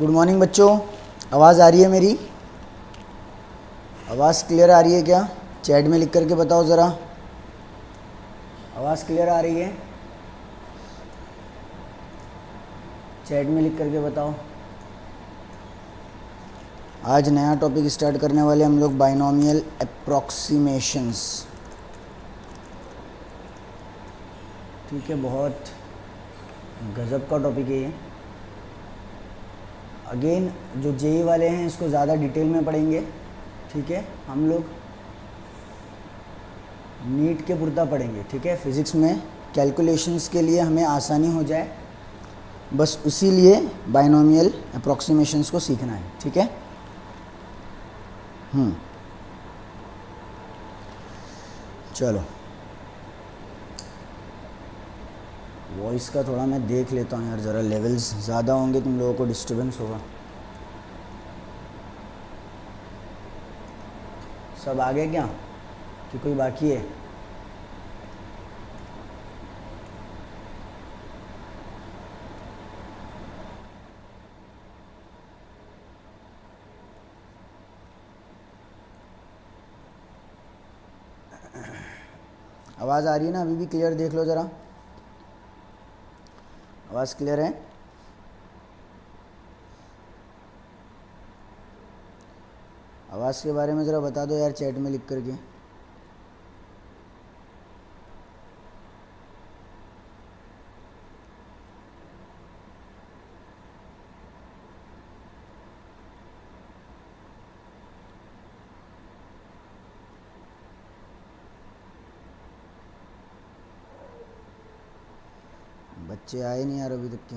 Good morning बच्चों, आवाज़ आ रही है मेरी? आवाज़ क्लियर आ रही है क्या? चैट में लिख करके बताओ ज़रा, आवाज़ क्लियर आ रही है? चैट में लिख करके बताओ। आज नया टॉपिक स्टार्ट करने वाले हम लोग, बाइनोमियल अप्रॉक्सीमेशंस। ठीक है, बहुत गज़ब का टॉपिक है ये। अगेन जो जेई वाले हैं इसको ज़्यादा डिटेल में पढ़ेंगे। ठीक है, हम लोग नीट के पुरता पढ़ेंगे। ठीक है, फिज़िक्स में कैलकुलेशंस के लिए हमें आसानी हो जाए, बस उसी लिए बाइनोमियल अप्रॉक्सीमेशंस को सीखना है। ठीक है, चलो वॉइस का थोड़ा मैं देख लेता हूँ यार, ज़रा लेवल्स ज़्यादा होंगे तुम लोगों को डिस्टर्बेंस होगा। सब आ गए क्या कि कोई बाकी है? आवाज़ आ रही है ना अभी भी? क्लियर देख लो ज़रा, आवाज़ क्लियर है? आवाज़ के बारे में ज़रा बता दो यार चैट में लिख करके। बच्चे आए नहीं यार अभी तक के।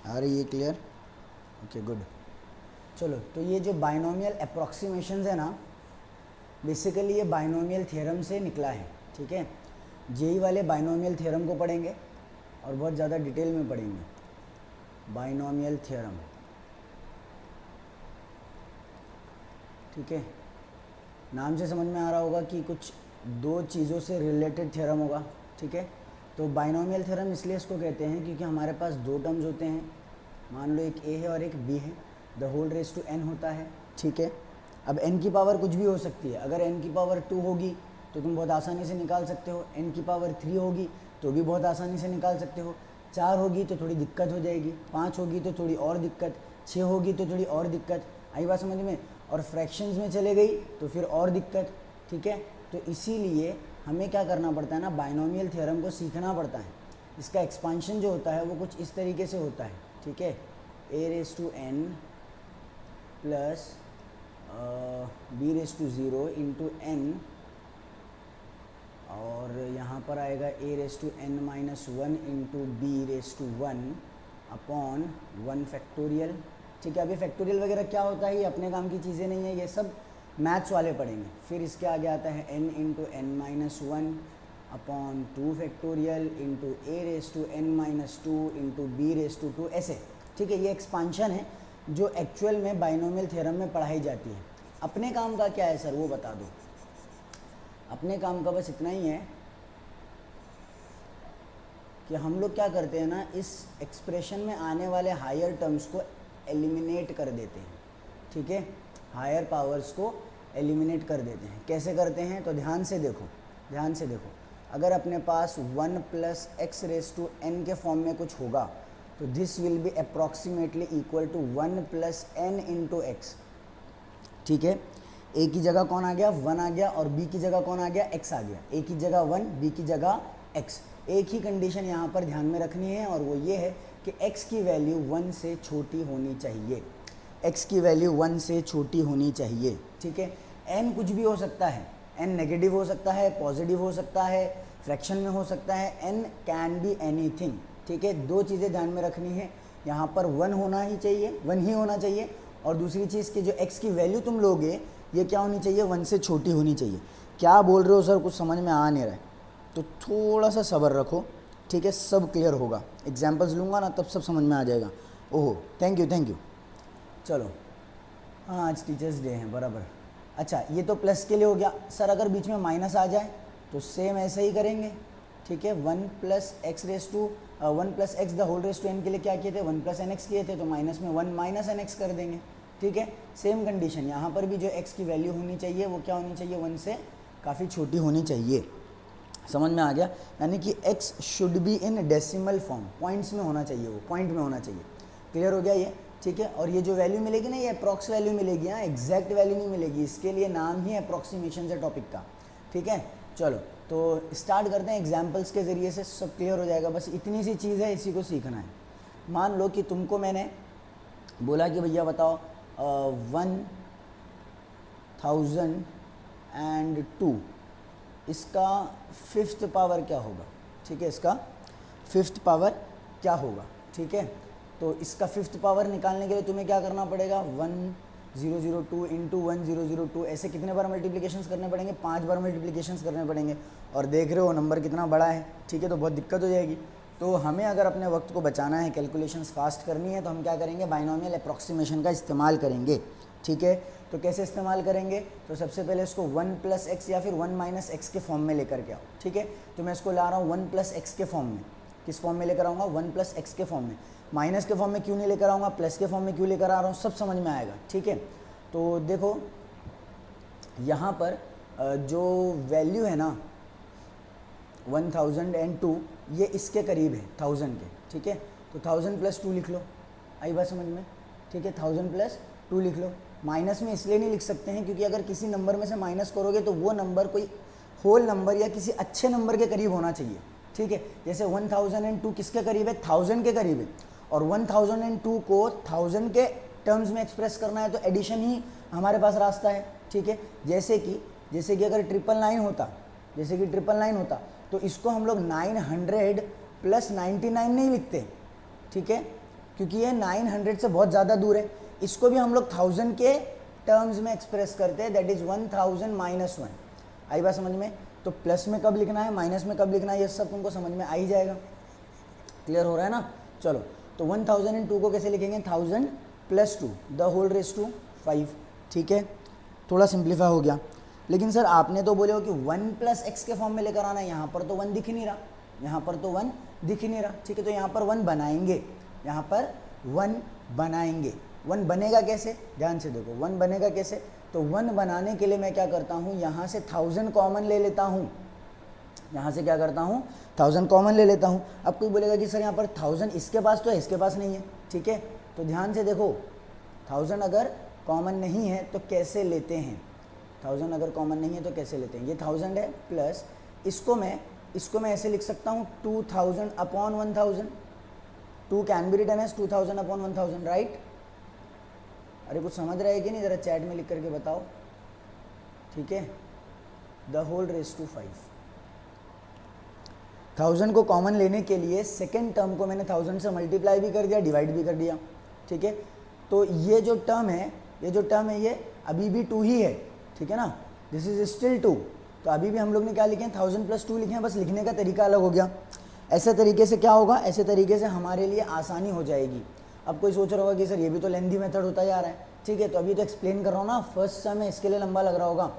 आ रही है क्लियर? Okay good. चलो, तो ये जो बाइनोमियल अप्रॉक्सीमेशंस है ना, बेसिकली ये बाइनोमियल थ्योरम से निकला है। ठीक है, जेई वाले बाइनोमियल थ्योरम को पढ़ेंगे और बहुत ज़्यादा डिटेल में पढ़ेंगे बाइनोमियल थ्योरम। ठीक है, नाम से समझ में आ रहा होगा कि कुछ दो चीज़ों से रिलेटेड थ्योरम होगा। ठीक है, तो बाइनोमियल थ्योरम इसलिए इसको कहते हैं क्योंकि हमारे पास दो टर्म्स होते हैं, मान लो एक ए है और एक बी है, the whole raise to n होता है। ठीक है, अब एन की पावर कुछ भी हो सकती है। अगर एन की पावर 2 होगी तो तुम बहुत आसानी से निकाल सकते हो, एन की पावर 3 होगी तो भी बहुत आसानी से निकाल सकते हो, 4 होगी तो थोड़ी दिक्कत हो जाएगी, 5 होगी तो थोड़ी और दिक्कत, 6 होगी तो थोड़ी और दिक्कत। आई बात समझ में? और फ्रैक्शंस में चले गई तो फिर और दिक्कत। ठीक है, तो इसीलिए हमें क्या करना पड़ता है ना, बाइनोमियल थ्योरम को सीखना पड़ता है। इसका एक्सपांशन जो होता है वो कुछ इस तरीके से होता है। ठीक है, A raise to N plus B raise to 0 into N, और यहाँ पर आएगा A raise to N minus 1 into B raise to 1 upon 1 factorial. ठीक है, अभी फैक्टोरियल वगैरह क्या होता है ये अपने काम की चीज़ें नहीं है, ये सब मैथ्स वाले पढ़ेंगे। फिर इसके आगे आता है n into n minus 1 upon 2 factorial into a raise to N minus 2 into B raise to 2, ऐसे। ठीक है, ये एक्सपांशन है जो एक्चुअल में बाइनोमियल थ्योरम में पढ़ाई जाती है। अपने काम का क्या है सर, वो बता दो। अपने काम का बस इतना ही है कि हम लोग क्या करते हैं ना, इस एक्सप्रेशन में आने वाले हायर टर्म्स को एलिमिनेट कर देते हैं। ठीक है, हायर पावर्स को एलिमिनेट कर देते हैं। कैसे करते हैं तो ध्यान से देखो, ध्यान से देखो। अगर अपने पास 1 plus x raise to n के फॉर्म में कुछ होगा तो this will be approximately equal to 1 plus n into x. ठीक है, ए की जगह कौन आ गया? 1 आ गया, और बी की जगह कौन आ गया? एक्स आ गया। ए की जगह 1, बी की जगह एक्स। एक ही कंडीशन यहाँ पर ध्यान में रखनी है, और वो ये है कि x की वैल्यू 1 से छोटी होनी चाहिए। x की वैल्यू 1 से छोटी होनी चाहिए। ठीक है, n कुछ भी हो सकता है, n नेगेटिव हो सकता है, पॉजिटिव हो सकता है, फ्रैक्शन में हो सकता है, n कैन बी एनीथिंग। ठीक है, दो चीज़ें ध्यान में रखनी है, यहाँ पर 1 होना ही चाहिए, 1 ही होना चाहिए, और दूसरी चीज़ कि जो x की वैल्यू तुम लोगे ये क्या होनी चाहिए? 1 से छोटी होनी चाहिए। क्या बोल रहे हो सर, कुछ समझ में आ नहीं रहा है तो थोड़ा सा सब्र रखो। ठीक है, सब क्लियर होगा, एग्जाम्पल्स लूँगा ना तब सब समझ में आ जाएगा। ओहो, थैंक यू थैंक यू। चलो हाँ आज टीचर्स डे है बराबर। अच्छा ये तो प्लस के लिए हो गया सर, अगर बीच में माइनस आ जाए तो सेम ऐसे ही करेंगे, ठीक है। 1 plus x raise to 1 plus x the whole raise to n के लिए क्या किए थे, 1 प्लस एन एक्स किए थे, तो माइनस में 1 माइनस एन एक्स कर देंगे, ठीक है। सेम कंडीशन यहाँ पर भी जो x की वैल्यू होनी चाहिए वो क्या होनी चाहिए, 1 से काफ़ी छोटी होनी चाहिए। समझ में आ गया, यानी कि x should be in decimal form, points में होना चाहिए, वो पॉइंट में होना चाहिए। क्लियर हो गया ये, ठीक है। और ये जो वैल्यू मिलेगी ना, ये अप्रॉक्स वैल्यू मिलेगी, हाँ एग्जैक्ट वैल्यू नहीं मिलेगी, इसके लिए नाम ही अप्रॉक्सीमेशन है टॉपिक का, ठीक है। चलो तो स्टार्ट करते हैं एग्जाम्पल्स के ज़रिए से, सब क्लियर हो जाएगा। बस इतनी सी चीज़ है, इसी को सीखना है। मान लो कि तुमको मैंने बोला कि भैया बताओ 1002 इसका फिफ्थ पावर क्या होगा, ठीक है। इसका फिफ्थ पावर क्या होगा, ठीक है। तो इसका फिफ्थ पावर निकालने के लिए तुम्हें क्या करना पड़ेगा, 1002 इंटू 1002, ऐसे कितने बार मल्टीप्लिकेशंस करने पड़ेंगे, 5 बार मल्टीप्लिकेशंस करने पड़ेंगे। और देख रहे हो नंबर कितना बड़ा है, ठीक है, तो बहुत दिक्कत हो जाएगी। तो हमें अगर अपने वक्त को बचाना है, कैलकुलेशंस फास्ट करनी है, तो हम क्या करेंगे, बाइनोमियल अप्रॉक्सीमेशन का इस्तेमाल करेंगे, ठीक है। तो कैसे इस्तेमाल करेंगे, तो सबसे पहले इसको 1 प्लस एक्स या फिर 1 माइनस एक्स के फॉर्म में लेकर के आओ, ठीक है। तो मैं इसको ला रहा हूँ 1 प्लस एक्स के फॉर्म में। किस फॉर्म में लेकर आऊँगा, 1 प्लस एक्स के फॉर्म में। माइनस के फॉर्म में क्यों नहीं लेकर आऊँगा, प्लस के फॉर्म में क्यों लेकर आ रहा हूँ, सब समझ में आएगा, ठीक है। तो देखो यहाँ पर जो वैल्यू है ना 1002, ये इसके करीब है 1000 के, ठीक है। तो 1000 प्लस 2 लिख लो, आई बात समझ में, ठीक है। 1000 प्लस 2 लिख लो। माइनस में इसलिए नहीं लिख सकते हैं क्योंकि अगर किसी नंबर में से माइनस करोगे तो वो नंबर कोई होल नंबर या किसी अच्छे नंबर के करीब होना चाहिए, ठीक है। जैसे 1002 किसके करीब है, 1000 के करीब है। और 1002 को 1000 के टर्म्स में एक्सप्रेस करना है तो एडिशन ही हमारे पास रास्ता है, ठीक है। जैसे कि अगर 999 होता, जैसे कि 999 होता, तो इसको हम लोग 900 प्लस 99 नहीं लिखते, ठीक है, क्योंकि ये 900 से बहुत ज़्यादा दूर है। इसको भी हम लोग 1000 के टर्म्स में एक्सप्रेस करते हैं, दैट इज़ 1000 माइनस 1। आई बात समझ में। तो प्लस में कब लिखना है, माइनस में कब लिखना है, ये सब तुमको समझ में आ ही जाएगा। क्लियर हो रहा है ना। चलो तो 1002 को कैसे लिखेंगे, 1000 plus 2 the whole raise to 5, ठीक है। थोड़ा सिंप्लीफाई हो गया। लेकिन सर आपने तो बोले हो कि 1 प्लस एक्स के फॉर्म में लेकर आना है, यहाँ पर तो 1 दिख नहीं रहा, यहाँ पर तो 1 दिख ही नहीं रहा, ठीक है। तो यहाँ पर 1 बनाएंगे, यहाँ पर 1 बनाएंगे। 1 बनेगा कैसे, ध्यान से देखो 1 बनेगा कैसे। तो 1 बनाने के लिए मैं क्या करता हूँ, यहाँ से 1000 कॉमन ले लेता हूँ, यहाँ से क्या करता हूँ 1000 कॉमन ले लेता हूँ। अब कोई बोलेगा कि सर यहाँ पर 1000 इसके पास तो है, इसके पास नहीं है, ठीक है। तो ध्यान से देखो 1000 अगर कॉमन नहीं है तो कैसे लेते हैं, 1000 अगर कॉमन नहीं है तो कैसे लेते हैं। ये 1000 है प्लस इसको मैं ऐसे लिख सकता हूँ 2000 upon 1000। 2 can be written as 2000 upon 1000, right. अरे कुछ समझ रहा है कि नहीं, ज़रा चैट में लिख करके बताओ, ठीक है। द होल रेस टू 5, 1000 को कॉमन लेने के लिए सेकेंड टर्म को मैंने 1000 से मल्टीप्लाई भी कर दिया, डिवाइड भी कर दिया, ठीक है। तो ये जो टर्म है ये अभी भी 2 ही है, ठीक है ना, दिस इज स्टिल 2। तो अभी भी हम लोग ने क्या लिखे हैं, 1000 प्लस 2 लिखे हैं, बस लिखने का तरीका अलग हो गया। ऐसे तरीके से क्या होगा, ऐसे तरीके से हमारे लिए आसानी हो जाएगी। अब कोई सोच रहा होगा कि सर ये भी तो लेंथी मेथड होता जा रहा है, ठीक है। तो अभी तो एक्सप्लेन कर रहा हूँ ना, फर्स्ट सम है, इसके लिए लंबा लग रहा होगा,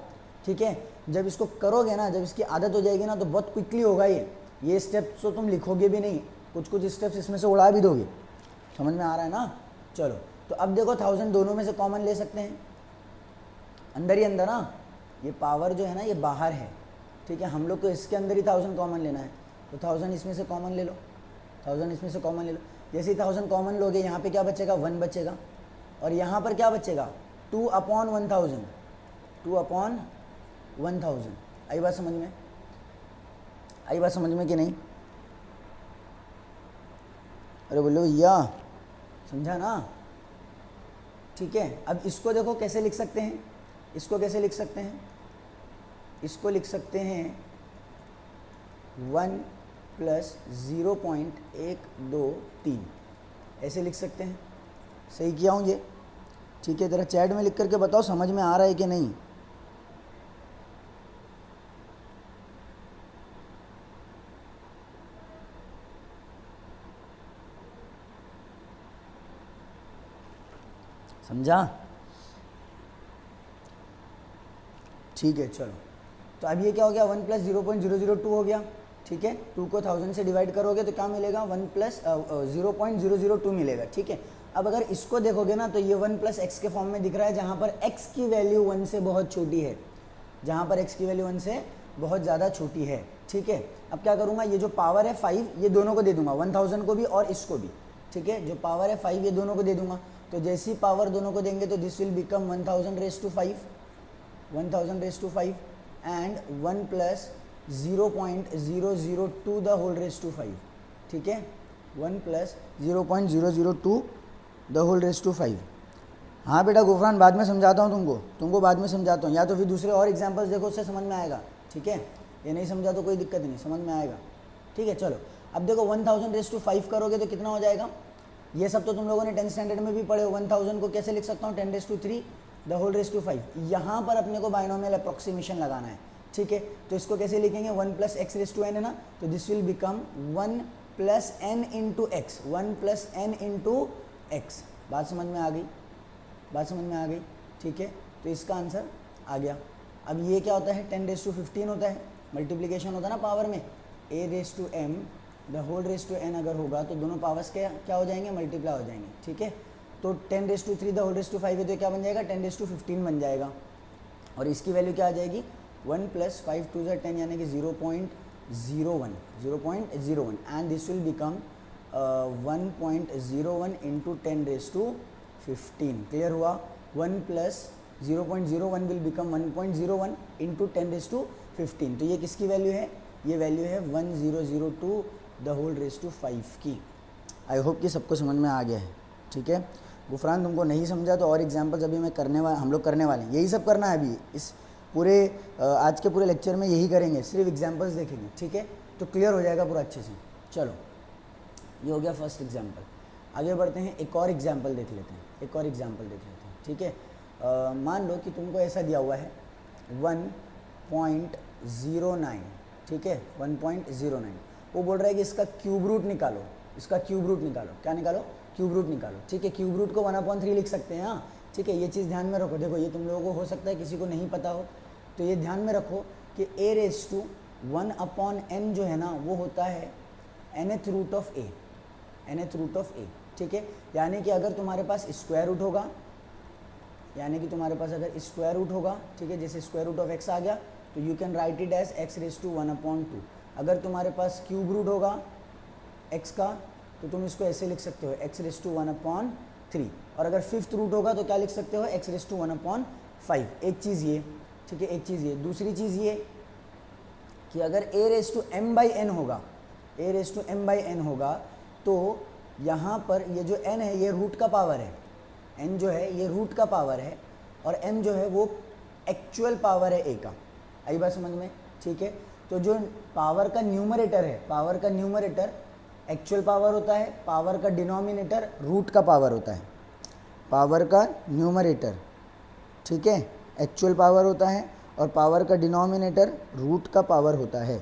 ठीक है। जब इसको करोगे ना, जब इसकी आदत हो जाएगी ना, तो बहुत क्विकली होगा ये स्टेप्स तो तुम लिखोगे भी नहीं, कुछ स्टेप्स इसमें से उड़ा भी दोगे। समझ में आ रहा है ना। चलो तो अब देखो 1000 दोनों में से कॉमन ले सकते हैं, अंदर ही अंदर ना, ये पावर जो है ना ये बाहर है, ठीक है। हम लोग को इसके अंदर ही 1000 कॉमन लेना है, तो 1000 इसमें से कॉमन ले लो, 1000 इसमें से कॉमन ले लो। जैसे ही 1000 कॉमन लोगे, यहाँ पे क्या बचेगा, 1 बचेगा, और यहाँ पर क्या बचेगा, 2 अपॉन 1000, 2 अपॉन 1000। आई बात समझ में, आई बात समझ में कि नहीं। अरे बोलो भैया, समझा ना, ठीक है। अब इसको देखो कैसे लिख सकते हैं, इसको कैसे लिख सकते हैं, इसको लिख सकते हैं 1 प्लस 0.123, ऐसे लिख सकते हैं। सही किया हूँ ये, ठीक है। ज़रा चैट में लिख करके बताओ समझ में आ रहा है कि नहीं। समझा। ठीक है चलो, तो अब ये क्या हो गया, 1 प्लस 0.002 हो गया, ठीक है। 2 को 1000 से डिवाइड करोगे तो क्या मिलेगा, 1 प्लस 0.002 मिलेगा, ठीक है। अब अगर इसको देखोगे ना तो ये 1 प्लस एक्स के फॉर्म में दिख रहा है, जहाँ पर x की वैल्यू 1 से बहुत छोटी है, जहाँ पर x की वैल्यू 1 से बहुत ज़्यादा छोटी है, ठीक है। अब क्या करूँगा, ये जो पावर है 5 ये दोनों को दे दूंगा, 1000 को भी और इसको भी, ठीक है। जो पावर है 5 ये दोनों को दे दूंगा, तो जैसी पावर दोनों को देंगे तो this will become 1000 raise to 5, 1000 raise to 5 and 1 plus 0.002 the whole raise to 5, ठीक है। 1 plus 0.002 the whole raise to 5। हाँ बेटा गुफरान, बाद में समझाता हूँ तुमको बाद में समझाता हूँ, या तो फिर दूसरे और एग्जांपल्स देखो, उससे समझ में आएगा, ठीक है। ये नहीं समझा तो कोई दिक्कत नहीं, समझ में आएगा, ठीक है। चलो अब देखो 1000 रेज़ टू 5 करोगे तो कितना हो जाएगा, ये सब तो तुम लोगों ने 10th स्टैंडर्ड में भी पढ़े हो। 1000 को कैसे लिख सकता हूँ, 10 raise to 3 the whole raise to 5। यहाँ पर अपने को बाइनोमियल अप्रोक्सीमेशन लगाना है, ठीक है। तो इसको कैसे लिखेंगे, 1 plus x raise to n है ना, तो this will become 1 plus n into x, 1 plus n into x. बात समझ में आ गई, बात समझ में आ गई, ठीक है। तो इसका आंसर आ गया। अब ये क्या होता है, 10 रेज़ टू 15 होता है, मल्टीप्लिकेशन होता है ना पावर में, a raise to m the whole raise to n अगर होगा तो दोनों पावर्स क्या हो जाएंगे, मल्टीप्लाई हो जाएंगे, ठीक है। तो 10 raise to 3 the whole raise to 5 है तो क्या बन जाएगा, 10 रेज़ टू 15 बन जाएगा, और इसकी वैल्यू क्या आ जाएगी, 1 प्लस 5 टू 10 यानी कि 0.01 and this will become 1.01 into 10 raise to 15। Clear हुआ, 1 plus 0.01 will become 1.01 into 10 raise to 15। तो ये किसकी वैल्यू है, ये वैल्यू है 1002 द होल रेज़ टू 5 की। आई होप कि सबको समझ में आ गया है, ठीक है। गुफरान तुमको नहीं समझा तो और एग्जांपल्स अभी मैं हम लोग करने वाले हैं, यही सब करना है अभी इस पूरे आज के पूरे लेक्चर में, यही करेंगे, सिर्फ एग्जांपल्स देखेंगे, ठीक है। तो क्लियर हो जाएगा पूरा अच्छे से। चलो ये हो गया फर्स्ट एग्जांपल, आगे बढ़ते हैं, एक और एग्जांपल देख लेते हैं, ठीक है। मान लो कि तुमको ऐसा दिया हुआ है 1.09, ठीक है, 1.09। वो बोल रहा है कि इसका क्यूब रूट निकालो, क्या निकालो, क्यूब रूट निकालो, ठीक है। क्यूब रूट को 1/3 लिख सकते हैं, हाँ, ठीक है। ये चीज़ ध्यान में रखो, देखो ये तुम लोगों को हो सकता है किसी को नहीं पता हो, तो ये ध्यान में रखो कि a रेज़ टू 1/n जो है ना वो होता है nth रूट ऑफ a, ठीक है। यानी कि अगर तुम्हारे पास स्क्वायर रूट होगा, ठीक है, जैसे स्क्वायर रूट ऑफ x आ गया तो you can write it as x raise to 1/2। अगर तुम्हारे पास क्यूब रूट होगा x का तो तुम इसको ऐसे लिख सकते हो, x रेज़ टू 1/3। और अगर फिफ्थ रूट होगा तो क्या लिख सकते हो, x रेज़ टू 1/5। एक चीज़ ये, ठीक है, एक चीज़ ये। दूसरी चीज़ ये कि अगर a raise to m by n होगा तो यहाँ पर ये जो n है ये रूट का पावर है, n जो है ये रूट का पावर है, और m जो है वो एक्चुअल पावर है a का। आई बात समझ में, ठीक है। तो जो पावर का न्यूमरेटर एक्चुअल पावर होता है, पावर का डिनोमिनेटर रूट का पावर होता है, पावर का न्यूमरेटर, ठीक है, एक्चुअल पावर होता है, और पावर का डिनोमिनेटर रूट का पावर होता है।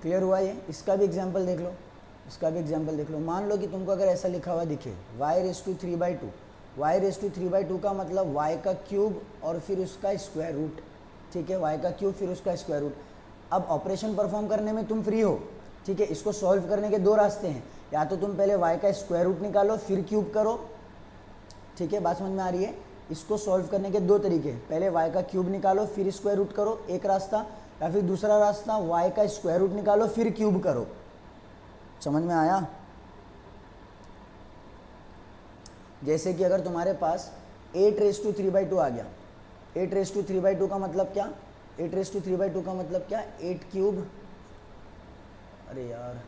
क्लियर हुआ ये? इसका भी एग्जाम्पल देख लो, मान लो कि तुमको अगर ऐसा लिखा हुआ दिखे y raise to 3/2, y raise to 3/2 का मतलब y का क्यूब और फिर उसका स्क्वायर रूट, ठीक है, y का क्यूब फिर उसका स्क्वायर रूट। अब ऑपरेशन परफॉर्म करने में तुम फ्री हो, ठीक है। इसको सॉल्व करने के दो रास्ते हैं, या तो तुम पहले y का स्क्वायर रूट निकालो फिर क्यूब करो, ठीक है, बात समझ में आ रही है। इसको सॉल्व करने के दो तरीके, पहले y का क्यूब निकालो फिर स्क्वायर रूट करो, एक रास्ता, या फिर दूसरा रास्ता y का स्क्वायर रूट निकालो फिर क्यूब करो। समझ में आया? जैसे कि अगर तुम्हारे पास 8 रेज़ टू 3/2 आ गया, 8 रेज़ टू 3/2 का मतलब क्या, 8 रेज़ टू 3/2 का मतलब क्या, 8 क्यूब, अरे यार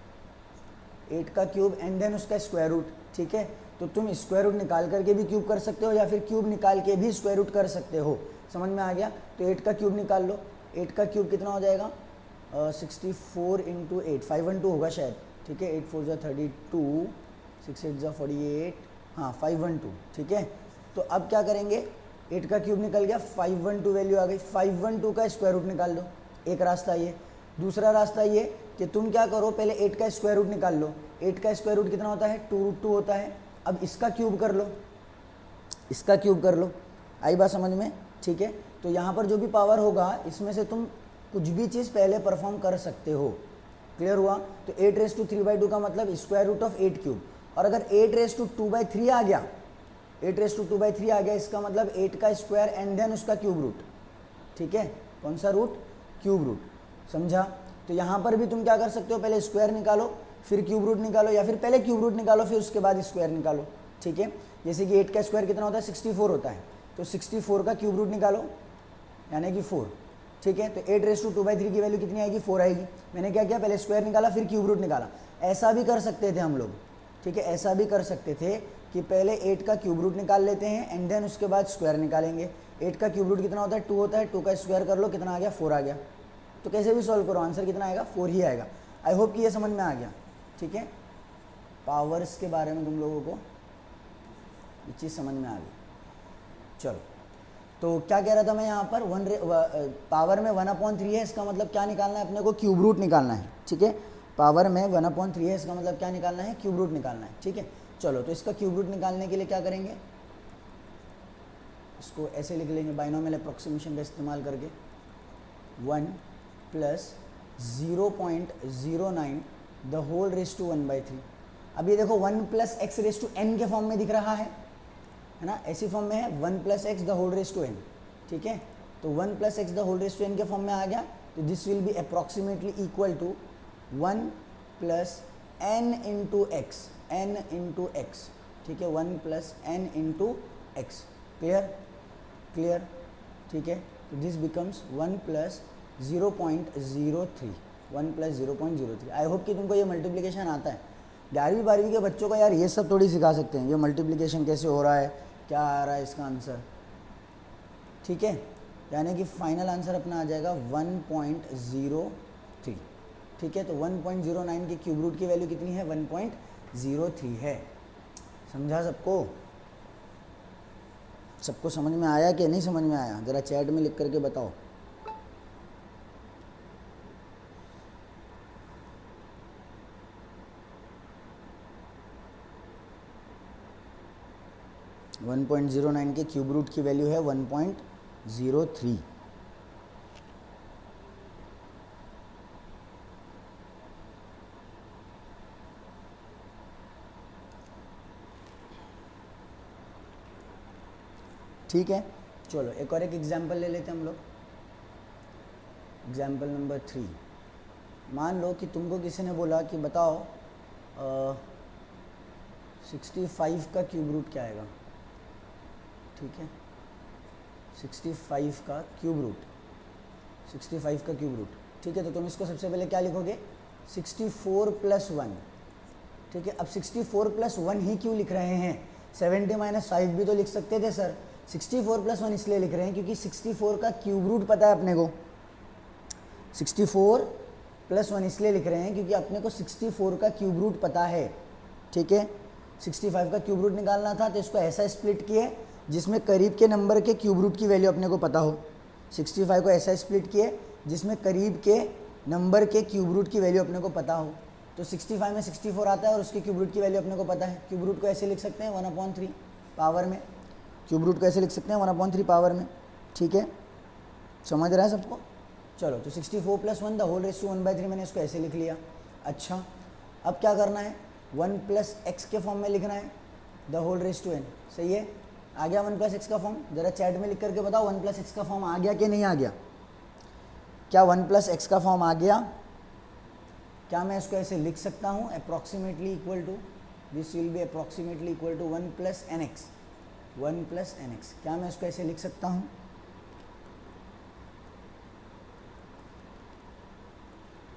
8 का क्यूब एंड देन उसका स्क्वायर रूट, ठीक है। तो तुम स्क्वायर रूट निकाल करके भी क्यूब कर सकते हो, या फिर क्यूब निकाल के भी स्क्वायर रूट कर सकते हो। समझ में आ गया? तो 8 का क्यूब निकाल लो, 8 का क्यूब कितना हो जाएगा, 64 इंटू 8, 512 होगा शायद, ठीक है। 8 4 जा 32, 6 8 जा 48, हाँ 512, ठीक है। तो अब क्या करेंगे, 8 का क्यूब निकल गया, 512 वैल्यू आ गई, 512 का स्क्वायर रूट निकाल लो, एक रास्ता ये। दूसरा रास्ता ये कि तुम क्या करो, पहले 8 का स्क्वायर रूट निकाल लो, 8 का स्क्वायर रूट कितना होता है, 2√2 होता है। अब इसका क्यूब कर लो, आई बात समझ में? ठीक है, तो यहाँ पर जो भी पावर होगा इसमें से तुम कुछ भी चीज़ पहले परफॉर्म कर सकते हो। क्लियर हुआ? तो 8⁵ का मतलब स्क्वायर रूट ऑफ 8 क्यूब, और अगर 8⁵ आ गया, 8⁵ आ गया, इसका मतलब 8 का स्क्वायर एंड देन उसका क्यूब रूट। ठीक है, कौन सा रूट? Cube root. समझा? तो यहाँ पर भी तुम क्या कर सकते हो, पहले स्क्वायर निकालो फिर क्यूब रूट निकालो, या फिर पहले क्यूब रूट निकालो फिर उसके बाद स्क्वायर निकालो। ठीक है, जैसे कि 8 का स्क्वायर कितना होता है? 64 होता है, तो 64 का क्यूब रूट निकालो यानी कि 4। ठीक है, तो 8⁵ की वैल्यू कितनी आएगी? 4 आएगी। मैंने क्या किया, पहले स्क्वायर निकाला फिर क्यूब रूट निकाला। ऐसा भी कर सकते थे हम लोग। ठीक है, ऐसा भी कर सकते थे कि पहले 8 का क्यूब रूट निकाल लेते हैं एंड देन उसके बाद स्क्वायर निकालेंगे। 8 का क्यूब रूट कितना होता है? 2 होता है, 2 का स्क्वायर कर लो, कितना आ गया? 4 आ गया। तो कैसे भी सॉल्व करो, आंसर कितना आएगा? 4 ही आएगा। आई होप कि ये समझ में आ गया। ठीक है, पावर्स के बारे में तुम लोगों को ये चीज़ समझ में आ गई। चलो, तो क्या कह रहा था मैं यहाँ पर, पावर में 1/3 है, इसका मतलब क्या निकालना है अपने को? क्यूब रूट निकालना है। ठीक है, पावर में 1/3 है, इसका मतलब क्या निकालना है? क्यूब रूट निकालना है। ठीक है, चलो, तो इसका क्यूब रूट निकालने के लिए क्या करेंगे, इसको ऐसे लिख लेंगे बाइनोमियल अप्रोक्सीमेशन का इस्तेमाल करके, 1 + 0.09 द होल रेज़ टू 1/3। अब ये देखो 1 + x⁻n के फॉर्म में दिख रहा है ना, ऐसी फॉर्म में है, 1 + x the whole raise to n। ठीक है, तो 1 + x the whole raise to n के फॉर्म में आ गया, तो this will be approximately equal to 1 + n × x, n × x। ठीक है, 1 + n × x। क्लियर? ठीक है, तो दिस बिकम्स 1 + 0.03, 1 + 0.03। आई होप कि तुमको ये मल्टीप्लिकेशन आता है। 11वीं 12वीं के बच्चों को यार ये सब थोड़ी सिखा सकते हैं, ये मल्टीप्लिकेशन कैसे हो रहा है, क्या आ रहा है इसका आंसर। ठीक है, यानी कि फाइनल आंसर अपना आ जाएगा 1.03। ठीक है, तो 1.09 के क्यूब रूट की वैल्यू कितनी है? 1.03 है। समझा सबको? सबको समझ में आया कि नहीं समझ में आया? ज़रा चैट में लिख करके बताओ। वन 1.09 के क्यूब रूट की वैल्यू है 1.03। ठीक है, चलो एक और एग्जाम्पल ले लेते हैं हम लोग। Example number 3। मान लो कि तुमको किसी ने बोला कि बताओ 65 का क्यूब रूट क्या आएगा। ठीक है, 65 का क्यूब रूट, 65 का क्यूब रूट। ठीक है, तो तुम इसको सबसे पहले क्या लिखोगे? 64 + 1। ठीक है, अब 64 + 1 ही क्यों लिख रहे हैं? 70 - 5 भी तो लिख सकते थे सर। 64 + 1 इसलिए लिख रहे हैं क्योंकि 64 का क्यूब रूट पता है अपने को। 64 + 1 इसलिए लिख रहे हैं क्योंकि अपने को 64 का क्यूब रूट पता है। ठीक है, 65 का क्यूब रूट निकालना था, तो इसको ऐसा स्प्लिट किए जिसमें करीब के नंबर के क्यूब रूट की वैल्यू अपने को पता हो। 65 को ऐसा स्प्लिट किए जिसमें करीब के नंबर के क्यूब रूट की वैल्यू अपने को पता हो। तो 65 में 64 आता है और उसके क्यूब रूट की वैल्यू अपने को पता है। क्यूब रूट को ऐसे लिख सकते हैं 1/3 पावर में। क्यूब रूट को ऐसे लिख सकते हैं 1/3 पावर में। ठीक है, समझ रहा है सबको? चलो, तो 64 + 1 द होल रेज़ टू 1/3 मैंने इसको ऐसे लिख लिया। अच्छा, अब क्या करना है? 1 + x के फॉर्म में लिखना है, the whole raise to n। सही है, आ गया 1 + x का फॉर्म? ज़रा चैट में लिख करके बताओ 1 + x का फॉर्म आ गया कि नहीं आ गया? क्या 1 + x का फॉर्म आ गया? क्या मैं इसको ऐसे लिख सकता हूँ? Approximately equal to, this will be approximately equal to 1 + nx, 1 + nx। क्या मैं इसको ऐसे लिख सकता हूँ?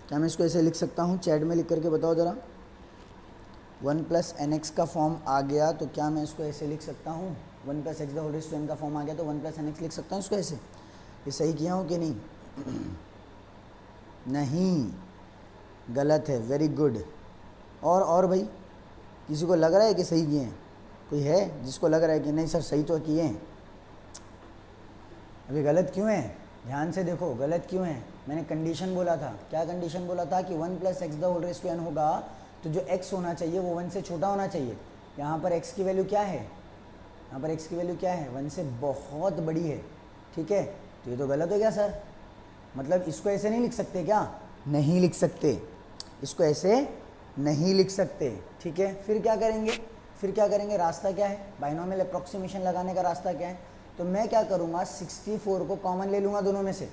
क्या मैं इसको ऐसे लिख सकता हूँ? चैट में लिख करके बताओ ज़रा। 1 + nx का फॉर्म आ गया, तो क्या मैं इसको ऐसे लिख सकता हूँ? 1 + x the whole raise to n का फॉर्म आ गया, तो 1 + nx लिख सकता हूँ इसको ऐसे। ये सही किया हूँ कि नहीं? नहीं, गलत है। Very good. और भाई, किसी को लग रहा है कि सही किए हैं? कोई है जिसको लग रहा है कि नहीं सर सही तो किए हैं? अभी गलत क्यों है? ध्यान से देखो, गलत क्यों है? मैंने कंडीशन बोला था। क्या कंडीशन बोला था? कि 1 + x the whole raise to n होगा तो जो x होना चाहिए वो 1 से छोटा होना चाहिए। यहाँ पर x की वैल्यू क्या है? यहाँ पर x की वैल्यू क्या है, 1 से बहुत बड़ी है, ठीक है। तो ये तो गलत हो गया सर, मतलब इसको ऐसे नहीं लिख सकते क्या, नहीं लिख सकते, इसको ऐसे नहीं लिख सकते, ठीक है। फिर क्या करेंगे, रास्ता क्या है, बाइनोमियल अप्रोक्सीमेशन लगाने का रास्ता क्या है। तो मैं क्या करूँगा, 64 को कॉमन ले लूँगा दोनों में से,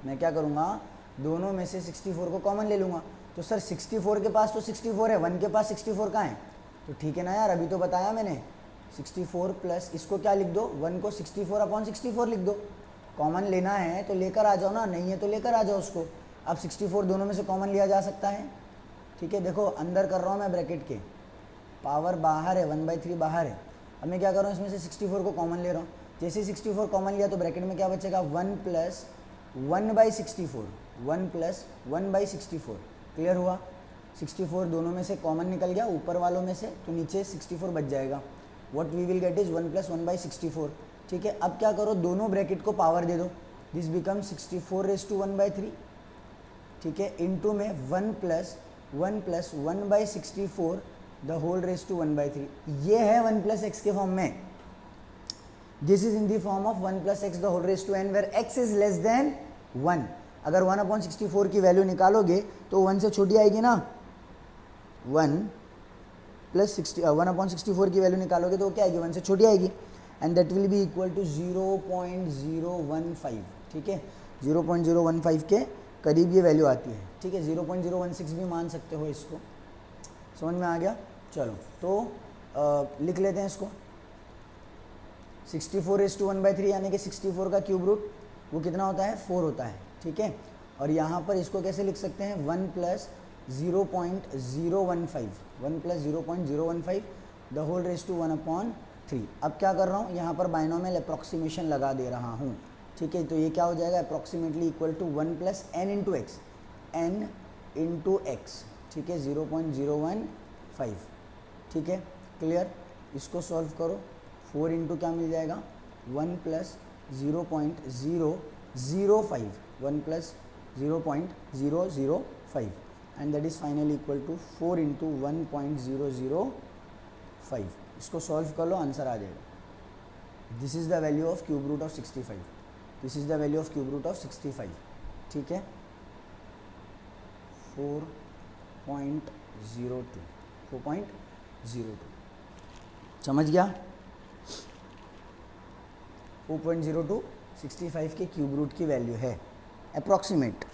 मैं क्या करूँगा, दोनों में से 64 को कॉमन ले लूँगा। तो सर 64 के पास तो 64 है, 1 के पास 64 कहाँ है, तो ठीक है ना यार, अभी तो बताया मैंने 64 प्लस इसको क्या लिख दो, 1 को 64/64 लिख दो। कॉमन लेना है तो लेकर आ जाओ ना, नहीं है तो लेकर आ जाओ उसको। अब 64 दोनों में से कॉमन लिया जा सकता है, ठीक है। देखो अंदर कर रहा हूँ मैं ब्रैकेट के, पावर बाहर है, 1/3 बाहर है। अब मैं क्या कर रहा हूँ, इसमें से 64 को कॉमन ले रहा हूँ। जैसे 64 कॉमन लिया तो ब्रैकेट में क्या बचेगा, 1 + 1/64, 1 + 1/64। क्लियर हुआ, 64 दोनों में से कॉमन निकल गया, ऊपर वालों में से, तो नीचे 64 बच जाएगा। What we will get is 1 + 1/64, ठीक है। अब क्या करो, दोनों ब्रैकेट को पावर दे दो, दिस बिकम 64⁻⁴, ठीक है, इनटू में 1 + 1/64 1/3। ये है 1 + x के फॉर्म में, this is in the form of 1 + x n where x is less than 1। अगर 1/64 की वैल्यू निकालोगे तो 1 से छोटी आएगी ना, 1 + 1/64 की वैल्यू निकालोगे तो क्या आएगी, 1 से छोटी आएगी, and that will be equal to 0.015, ठीक है। 0.015 के करीब ये वैल्यू आती है, ठीक है। 0.016 भी मान सकते हो इसको, समझ में आ गया। चलो तो लिख लेते हैं इसको, 64:1/3 यानी कि 64 का क्यूब रूट वो कितना होता है, 4 होता है, ठीक है। और यहाँ पर इसको कैसे लिख सकते हैं, 1 + 0.015, 1 + 0.015 1/3। अब क्या कर रहा हूँ, यहाँ पर बाइनोमियल अप्रॉक्सीमेशन लगा दे रहा हूँ, ठीक है। तो ये क्या हो जाएगा, approximately equal to 1 + n × x, n × x, ठीक है, 0.015, ठीक है। क्लियर, इसको सॉल्व करो, 4 × क्या मिल जाएगा, 1 + 0.005, 1 + 0.005, and that is finally equal to 4 × 1.005। इसको सॉल्व कर लो, आंसर आ जाएगा। This is the value of cube root of 65, this is the value of cube root of 65, ठीक है। 4.02 समझ गया, 4.02 65 के क्यूब रूट की वैल्यू है, अप्रॉक्सीमेट,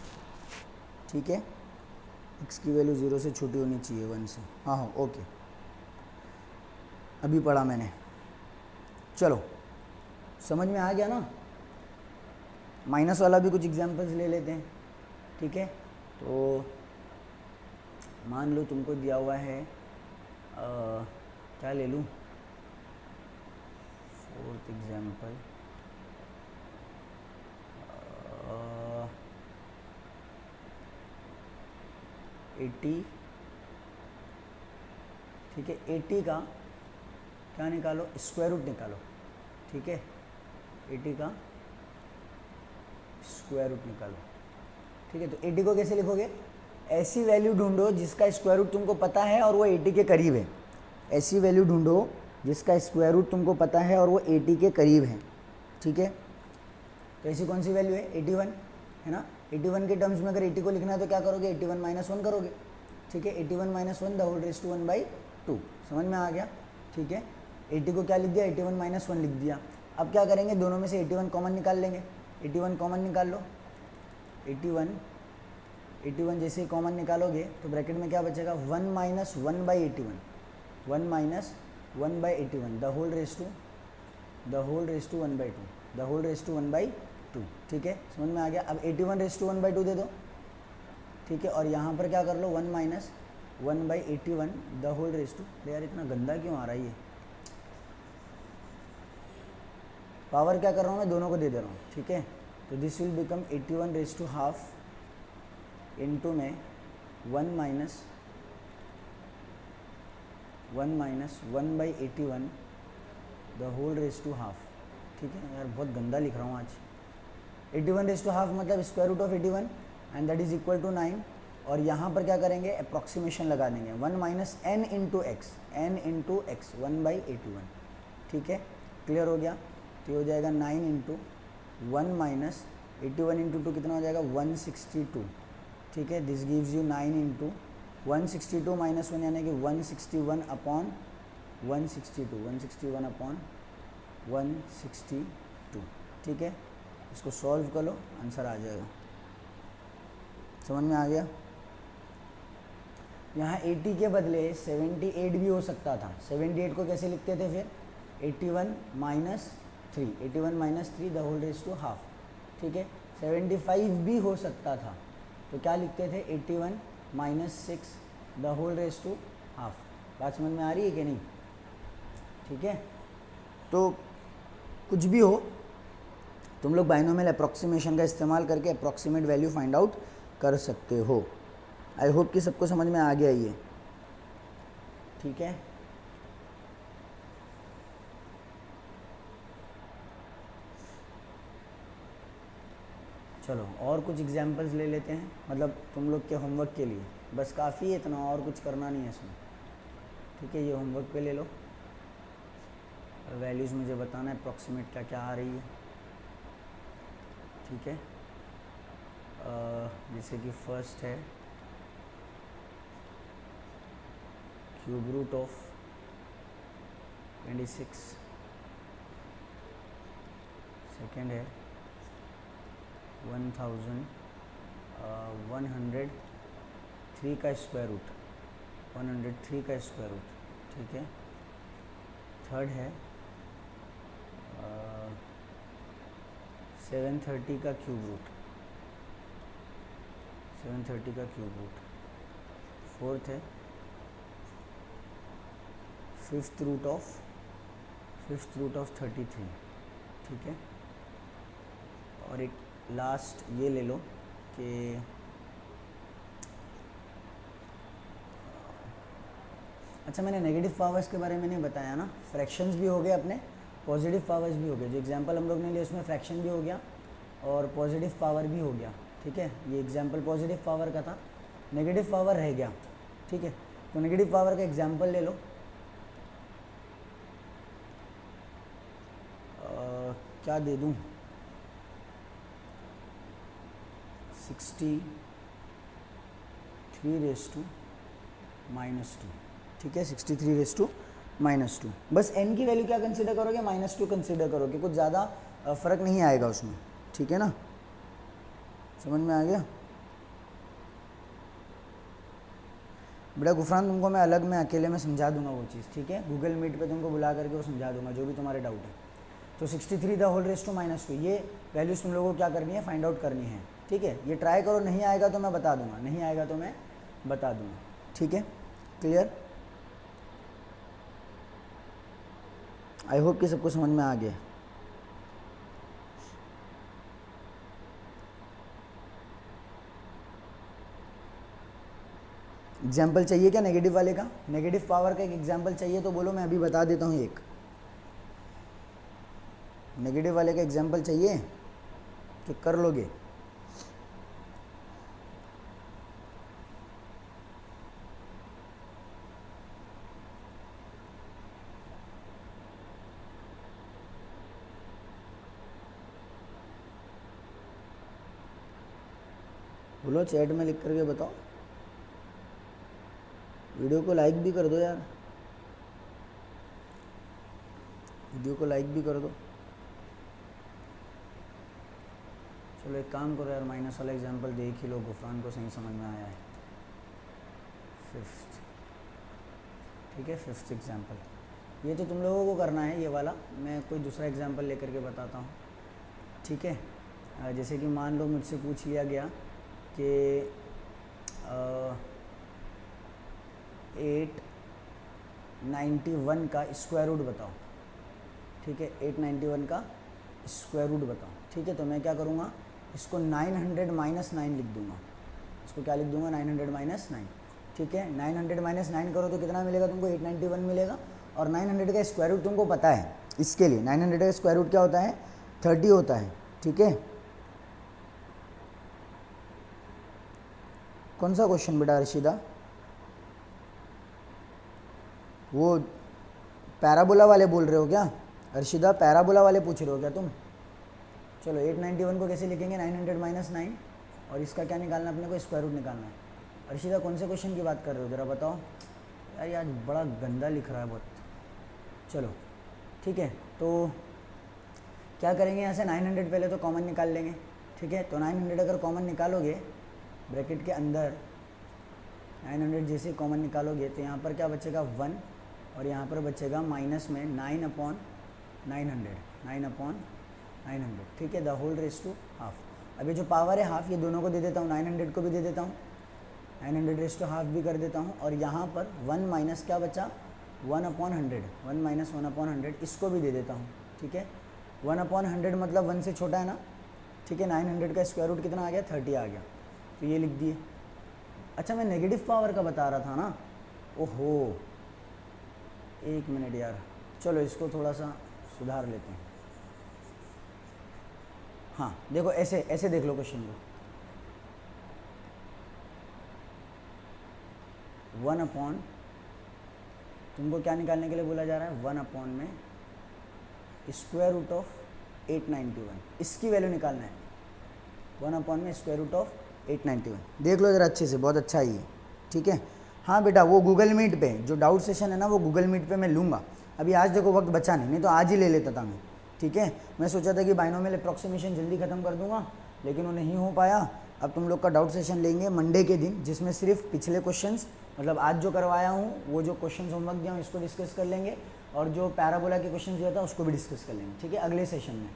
ठीक है। x की वैल्यू 0 से छोटी होनी चाहिए, 1 से, हाँ हाँ ओके, अभी पढ़ा मैंने। चलो समझ में आ गया ना। माइनस वाला भी कुछ एग्जांपल्स ले लेते हैं, ठीक है। तो मान लो तुमको दिया हुआ है, क्या ले लूँ, 4th एग्जांपल, 80, ठीक है। 80 का क्या निकालो, स्क्वायर रूट निकालो, ठीक है। 80 का स्क्वायर रूट निकालो, ठीक है। तो 80 को कैसे लिखोगे, ऐसी वैल्यू ढूंढो जिसका स्क्वायर रूट तुमको पता है और वो 80 के करीब है। ऐसी वैल्यू ढूंढो जिसका स्क्वायर रूट तुमको पता है और वो 80 के करीब है, ठीक है। तो ऐसी कौन सी वैल्यू है, 81 है ना। 81 के टर्म्स में अगर 80 को लिखना है तो क्या करोगे, 81 - 1 करोगे, ठीक है। 81 - 1 1/2, समझ में आ गया, ठीक है। 80 को क्या लिख दिया, 81 - 1 लिख दिया। अब क्या करेंगे, दोनों में से 81 कॉमन निकाल लेंगे, 81 कॉमन निकाल लो। 81 जैसे ही कॉमन निकालोगे तो ब्रैकेट में क्या बचेगा, 1 - 1/81, 1 - 1/81 1/2, ठीक है। समझ में आ गया। अब 81 दे दो, ठीक है। और यहाँ पर क्या कर लो, 1 - 1/81 यार इतना गंदा क्यों आ रहा है ये, पावर क्या कर रहा हूँ मैं, दोनों को दे दे रहा हूँ, ठीक है। तो दिस विल बिकम 81/2 इंटू में 1 - 1/81 ठीक है यार, बहुत गंदा लिख रहा हूँ आज। 81/2 मतलब square root of 81 and that is equal to 9। और यहाँ पर क्या करेंगे, अप्रॉक्सीमेशन लगा देंगे, 1 - n × x, n × x 1/81, ठीक है। क्लियर हो गया? तो ये हो जाएगा 9 इंटू 1 माइनस 81 इंटू 2 कितना हो जाएगा 162, ठीक है। This gives you 9 into 162 minus 1 यानी कि 161 अपॉन 161 अपॉन 162, ठीक है। इसको सॉल्व कर लो, आंसर आ जाएगा। समझ में आ गया? यहाँ 80 के बदले 78 भी हो सकता था। 78 को कैसे लिखते थे फिर? 81 minus 3 the whole raise to half, ठीक है। 75 भी हो सकता था, तो क्या लिखते थे? 81 minus 6 the whole raise to half. बात समझ में आ रही है कि नहीं? ठीक है, तो कुछ भी हो तुम लोग बाइनोमियल अप्रॉक्सीमेशन का इस्तेमाल करके अप्रॉक्सीमेट वैल्यू फाइंड आउट कर सकते हो। आई होप कि सबको समझ में आ गया ये, ठीक है। चलो और कुछ एग्जांपल्स ले लेते हैं, मतलब तुम लोग के होमवर्क के लिए, बस काफ़ी है इतना, और कुछ करना नहीं है इसमें, ठीक है। ये होमवर्क पे ले लो, वैल्यूज़ मुझे बताना है अप्रॉक्सीमेट क्या आ रही है, ठीक है। जैसे कि फर्स्ट है क्यूब रूट ऑफ 26, सेकेंड है 1103 का स्क्वायर रूट, 103 का स्क्वायर रूट, ठीक है। थर्ड है 730 का क्यूब रूट, 730 का क्यूब रूट। फोर्थ है फिफ्थ रूट ऑफ 33, ठीक है। और एक लास्ट ये ले लो कि अच्छा, मैंने नेगेटिव पावर्स के बारे में नहीं बताया ना। फ्रैक्शंस भी हो गए अपने, पॉजिटिव पावर्स भी हो गए। जो एग्जांपल हम लोग ने लिया उसमें फ्रैक्शन भी हो गया और पॉजिटिव पावर भी हो गया, ठीक है। ये एग्जांपल पॉजिटिव पावर का था, नेगेटिव पावर रह गया, ठीक है। तो नेगेटिव पावर का एग्जांपल ले लो। क्या दे दूँ? 63 रेज़ टू -2, ठीक है। 63 रेज़ टू -2। बस n की वैल्यू क्या कंसीडर करोगे? -2 कंसीडर करोगे, कुछ ज़्यादा फ़र्क नहीं आएगा उसमें, ठीक है ना। समझ में आ गया? बेटा गुफरान, तुमको मैं अलग में अकेले में समझा दूंगा वो चीज़, ठीक है। गूगल मीट पे तुमको बुला करके वो समझा दूंगा, जो भी तुम्हारे डाउट है। तो 63 द होल रेज़ टू -2, ये वैल्यूज़ तुम लोगों को क्या करनी है? फाइंड आउट करनी है, ठीक है। ये ट्राई करो, नहीं आएगा तो मैं बता दूंगा, नहीं आएगा तो मैं बता दूंगा, ठीक है। क्लियर? आई होप कि सबको समझ में आ गया। एग्जाम्पल चाहिए क्या नेगेटिव वाले का? नेगेटिव पावर का एक एग्जाम्पल चाहिए तो बोलो, मैं अभी बता देता हूँ। एक नेगेटिव वाले का एग्जाम्पल चाहिए कि कर लोगे? बोलो, चैट में लिख करके बताओ। वीडियो को लाइक भी कर दो यार, वीडियो को लाइक भी कर दो। चलो एक काम करो यार, माइनस वाला एग्जांपल देख ही लो, गुफरान को सही समझ में आया है। फिफ्थ, ठीक है, फिफ्थ एग्जांपल। ये तो तुम लोगों को करना है ये वाला, मैं कोई दूसरा एग्जांपल लेकर के बताता हूँ, ठीक है। जैसे कि मान लो मुझसे पूछ लिया गया कि 891 का स्क्वायर रूट बताओ, ठीक है। 891 का स्क्वायर रूट बताओ, ठीक है। तो मैं क्या करूँगा, इसको 900 माइनस 9 लिख दूँगा। इसको क्या लिख दूँगा? 900 माइनस 9, ठीक है। 900 माइनस 9 करो तो कितना मिलेगा तुमको? 891 मिलेगा। और 900 का स्क्वायर रूट तुमको पता है, इसके लिए 900 का स्क्वायर रूट क्या होता है? 30 होता है, ठीक है। कौन सा क्वेश्चन बेटा अर्शिदा? वो पैराबोला वाले बोल रहे हो क्या? अर्शिदा पैराबोला वाले पूछ रहे हो क्या तुम? चलो 891 को कैसे लिखेंगे? 900 माइनस 9, और इसका क्या निकालना है अपने को? स्क्वायर रूट निकालना है। अर्शिदा कौन से क्वेश्चन की बात कर रहे हो ज़रा बताओ यार, ये आज बड़ा गंदा लिख रहा है बहुत। चलो ठीक है, तो क्या करेंगे यहाँ से 900 पहले तो कॉमन निकाल लेंगे, ठीक है। तो 900 अगर कॉमन निकालोगे ब्रैकेट के अंदर, 900 जैसे कॉमन निकालोगे तो यहाँ पर क्या बचेगा 1, और यहाँ पर बचेगा माइनस में 9/900, ठीक है, the whole raise to half. अभी जो पावर है हाफ, ये दोनों को दे देता हूँ, 900 को भी दे देता हूँ, 900 रेस टू हाफ भी कर देता हूँ, और यहाँ पर 1 माइनस क्या बचा 1/100, 1 माइनस 1/100 इसको भी दे देता हूँ, ठीक है। 1/100 मतलब 1 से छोटा है ना, ठीक है। 900 का स्क्वायर रूट कितना आ गया? 30 आ गया, तो ये लिख दिए। अच्छा मैं नेगेटिव पावर का बता रहा था ना, ओहो 1 मिनट यार, चलो इसको थोड़ा सा सुधार लेते हैं। हाँ देखो ऐसे ऐसे देख लो क्वेश्चन को, 1/, तुमको क्या निकालने के लिए बोला जा रहा है? 1/, में स्क्वायर रूट ऑफ 891, इसकी वैल्यू निकालना है। 1/, में स्क्वायर रूट ऑफ 891, देख लो ज़रा अच्छे से, बहुत अच्छा ही है, ठीक है। हाँ बेटा वो गूगल मीट पे जो डाउट सेशन है ना, वो गूगल मीट पे मैं लूँगा। अभी आज देखो वक्त बचा नहीं तो आज ही ले लेता था मैं, ठीक है। मैं सोचा था कि बाइनोमियल अप्रॉक्सीमेशन जल्दी ख़त्म कर दूंगा, लेकिन वो नहीं हो पाया। अब तुम लोग का डाउट सेशन लेंगे मंडे के दिन, जिसमें सिर्फ पिछले क्वेश्चंस, मतलब आज जो करवाया हूँ वो जो क्वेश्चंस होमवर्क दिया हूँ इसको डिस्कस कर लेंगे, और जो पैराबोला के क्वेश्चन दिया था उसको भी डिस्कस कर लेंगे, ठीक है, अगले सेशन में।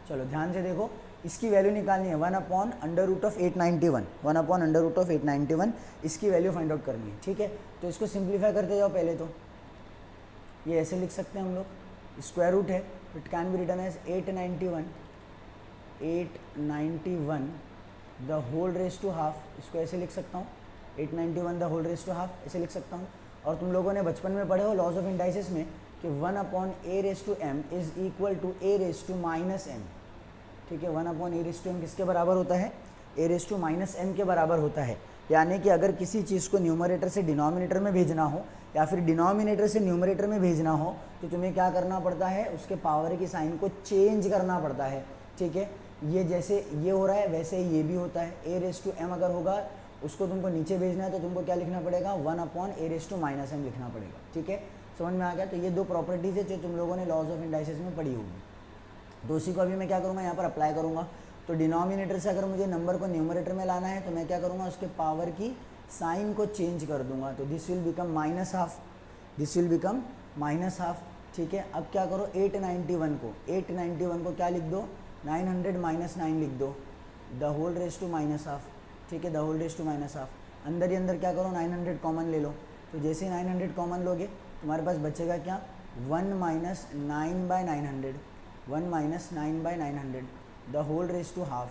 चलो ध्यान से देखो, इसकी वैल्यू निकालनी है 1/√891, 1/√891 इसकी वैल्यू फाइंड आउट करनी है, ठीक है। तो इसको सिंप्लीफाई करते जाओ पहले। तो ये ऐसे लिख सकते हैं हम लोग, स्क्वायर रूट है, it can be written as 891 the whole raise to half, इसको ऐसे लिख सकता हूँ, 891 the whole raise to half ऐसे लिख सकता हूँ। और तुम लोगों ने बचपन में पढ़े हो लॉज ऑफ इंडाइसिस में कि 1/a⁻m is equal to a⁻−m, ठीक है। 1/a⁻m किसके बराबर होता है? a⁻−m के बराबर होता है। यानी कि अगर किसी चीज़ को न्यूमरेटर से डिनोमिनेटर में भेजना हो या फिर डिनोमिनेटर से न्यूमरेटर में भेजना हो तो तुम्हें क्या करना पड़ता है? उसके पावर की साइन को चेंज करना पड़ता है, ठीक है। ये जैसे ये हो रहा है वैसे ये भी होता है। a⁻m अगर होगा उसको तुमको नीचे भेजना है तो तुमको क्या लिखना पड़ेगा? 1/a⁻−m लिखना पड़ेगा, ठीक है। समझ में आ गया? तो ये दो प्रॉपर्टीज़ है जो तुम लोगों ने लॉज ऑफ इंडाइसिस में पढ़ी होगी। तो उसी को अभी मैं क्या करूँगा, यहाँ पर अप्लाई करूँगा। तो डिनोमिनेटर से अगर मुझे नंबर को न्यूमरेटर में लाना है तो मैं क्या करूँगा? उसके पावर की साइन को चेंज कर दूंगा। तो this will become -½ this will become -½ ठीक है। अब क्या करो? 891 को क्या लिख दो? 900 - 9 लिख दो, द होल रेस टू -½ ठीक है, द होल रेस टू -½ अंदर ही अंदर क्या करो? 900 कॉमन ले लो। तो जैसे 900 कॉमन लोगे तुम्हारे पास बचेगा क्या? 1 - 9/900 1 - 9/900 the whole raise to half,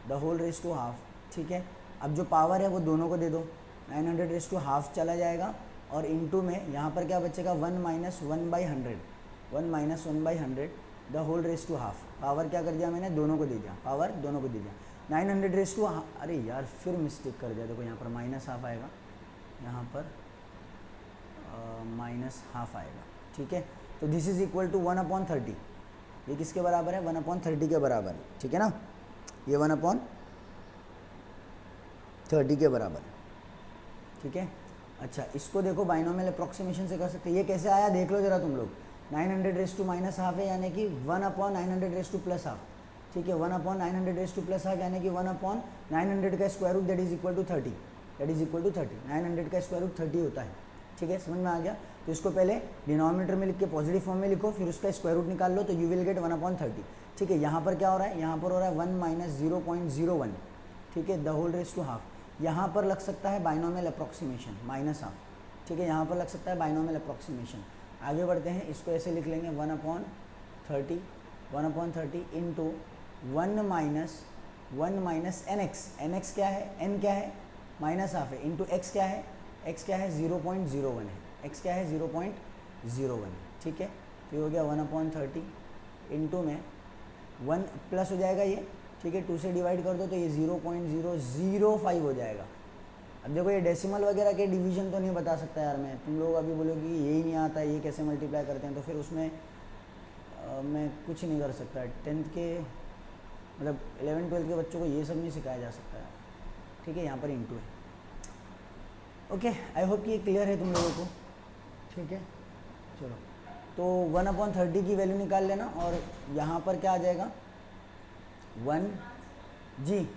the whole raise to half, ठीक है। अब जो पावर है वो दोनों को दे दो, 900 रेस टू हाफ चला जाएगा और इनटू में यहाँ पर क्या बचेगा? 1 - 1/100 1 - 1/100 the whole raise to half. Power क्या कर दिया मैंने? दोनों को दे दिया, पावर दोनों को दे दिया। 900 रेस टू, अरे यार फिर मिस्टेक कर दिया, देखो यहाँ पर -½ आएगा, यहाँ पर -½ आएगा, ठीक है। तो दिस इज इक्वल टू 1/30, ये किसके बराबर है? 1/30 के बराबर है, ठीक है ना। ये 1/30 के बराबर है, ठीक है। अच्छा इसको देखो बाइनोमियल अप्रॉक्सीमेशन से कर सकते हैं। ये कैसे आया देख लो जरा तुम लोग। 900 रेस टू -½ है यानी कि 1/900 रेस टू +½ ठीक है। 1/900 रेस टू +½ यानी कि 1/900 का square root that is equal to 30, that is equal to 30। 900 का स्क्वायर रूट 30 होता है, ठीक है। समझ में आ गया? तो इसको पहले डिनोमिनेटर में लिख के पॉजिटिव फॉर्म में लिखो, फिर उसका स्क्वायर रूट निकाल लो, तो यू विल गेट 1/30, ठीक है। यहाँ पर क्या हो रहा है? यहाँ पर हो रहा है 1 - 0.01, ठीक है, the whole raise to half. यहाँ पर लग सकता है बाइनोमियल अप्रॉक्सीमेशन -½ ठीक है, यहाँ पर लग सकता है बाइनोमियल अप्रॉक्सीमेशन। आगे बढ़ते हैं, इसको ऐसे लिख लेंगे 1/30 इंटू 1 - nx, nx क्या है? n क्या है? -½ है, इंटू x क्या है? x क्या है? 0.01 है, x क्या है? 0.01, ठीक है। तो ये हो गया 1/30 इंटू में 1 प्लस हो जाएगा ये, ठीक है, 2 से डिवाइड कर दो तो ये 0.005 हो जाएगा। अब देखो ये डेसिमल वगैरह के डिवीजन तो नहीं बता सकता यार मैं, तुम लोग अभी बोलोगे कि यही नहीं आता, ये कैसे मल्टीप्लाई करते हैं, तो फिर उसमें मैं कुछ नहीं कर सकता। 10th के मतलब 11-12 के बच्चों को ये सब नहीं सिखाया जा सकता है, ठीक है। यहाँ पर इंटू है। ओके, आई होप कि ये क्लियर है तुम लोगों को, ठीक है। चलो, तो 1/30 की वैल्यू निकाल लेना, और यहाँ पर क्या आ जाएगा 1 जी।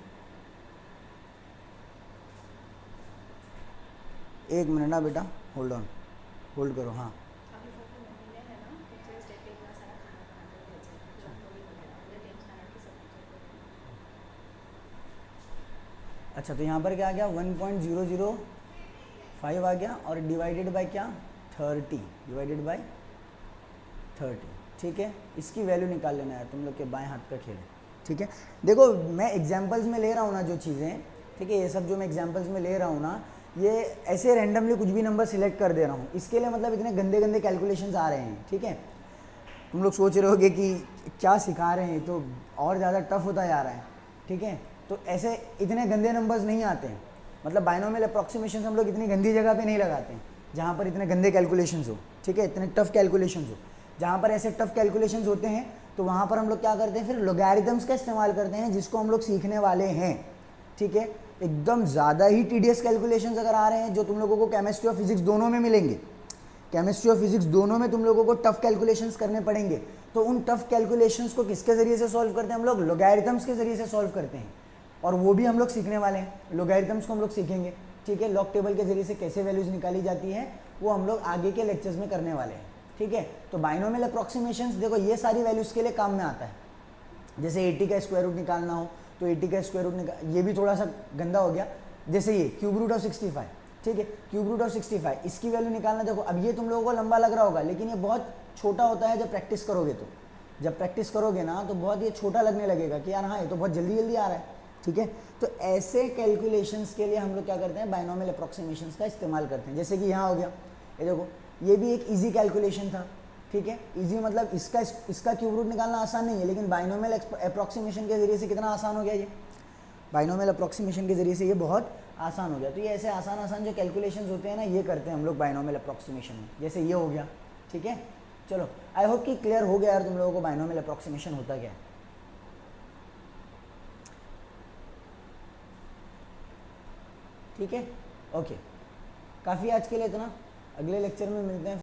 एक मिनट ना बेटा, होल्ड ऑन, होल्ड करो। हाँ अच्छा, तो यहाँ पर क्या आ गया 1.005 आ गया, और डिवाइडेड बाय क्या 30, डिवाइडेड बाय 30, ठीक है। इसकी वैल्यू निकाल लेना है, तुम लोग के बाएं हाथ का खेल है, ठीक है। देखो मैं एग्जांपल्स में ले रहा हूँ ना जो चीज़ें, ठीक है, ये सब जो मैं एग्जांपल्स में ले रहा हूँ ना, ये ऐसे रैंडमली कुछ भी नंबर सिलेक्ट कर दे रहा हूँ, इसके लिए मतलब इतने गंदे गंदे कैलकुलेशंस आ रहे हैं, ठीक है। तुम लोग सोच रहे होगे कि क्या सिखा रहे हैं, तो और ज़्यादा टफ होता जा रहा है, ठीक है। तो ऐसे इतने गंदे नंबर्स नहीं आते हैं, मतलब बाइनोमियल अप्रॉक्सीमेशन हम लोग इतनी गंदी जगह पे नहीं लगाते हैं जहाँ पर इतने गंदे कैलकुलेशंस हो, ठीक है, इतने टफ कैलकुलेशंस हो। जहाँ पर ऐसे टफ कैलकुलेशंस होते हैं तो वहाँ पर हम लोग क्या करते हैं, फिर लॉगरिथम्स का इस्तेमाल करते हैं, जिसको हम लोग सीखने वाले हैं, ठीक है। एकदम ज़्यादा ही टीडियस कैलकुलेशंस अगर आ रहे हैं, जो तुम लोगों को केमिस्ट्री और फिजिक्स दोनों में मिलेंगे, केमिस्ट्री और फिजिक्स दोनों में तुम लोगों को टफ कैलकुलेशंस करने पड़ेंगे, तो उन टफ कैलकुलेशंस को किसके ज़रिए से सॉल्व करते हैं हम लोग, लॉगरिथम्स के ज़रिए से सॉल्व करते हैं, और वो भी हम लोग सीखने वाले हैं। लॉगरिथम्स को हम लोग सीखेंगे, ठीक है। लॉग टेबल के ज़रिए से कैसे वैल्यूज़ निकाली जाती है वो हम लोग आगे के लेक्चर्स में करने वाले हैं, ठीक है। तो बाइनोमियल अप्रॉक्सीमेशंस देखो ये सारी वैल्यूज़ के लिए काम में आता है। जैसे 80 का स्क्वायर रूट निकालना हो तो 80 का स्क्वायर रूट ये भी थोड़ा सा गंदा हो गया। जैसे ये क्यूब रूट ऑफ 65, ठीक है, क्यूब रूट ऑफ 65 इसकी वैल्यू निकालना। देखो अब ये तुम लोगों को लंबा लग रहा होगा, लेकिन ये बहुत छोटा होता है जब प्रैक्टिस करोगे। तो जब प्रैक्टिस करोगे ना तो बहुत ये छोटा लगने लगेगा कि यार हाँ ये तो बहुत जल्दी जल्दी आ रहा है, ठीक है। तो ऐसे कैलकुलेशंस के लिए हम लोग क्या करते हैं, बाइनोमियल अप्रॉक्सीमेशंस का इस्तेमाल करते हैं। जैसे कि यहाँ हो गया, ये देखो ये भी एक इजी कैलकुलेशन था, ठीक है। इजी मतलब इसका क्यूब रूट निकालना आसान नहीं है, लेकिन बाइनोमियल अप्रॉक्सीमेशन के जरिए से कितना आसान हो गया ये, बाइनोमियल अप्रॉक्सीमेशन के जरिए से ये बहुत आसान हो गया। तो ये ऐसे आसान जो कैलकुलेशंस होते हैं ना, ये करते हैं हम लोग बाइनोमियल अप्रॉक्सीमेशन में। जैसे ये हो गया, ठीक है। चलो आई होप कि क्लियर हो गया यार तुम लोगों को बाइनोमियल अप्रॉक्सीमेशन होता क्या है, ठीक है। ओके, काफ़ी आज के लिए इतना, अगले लेक्चर में मिलते हैं।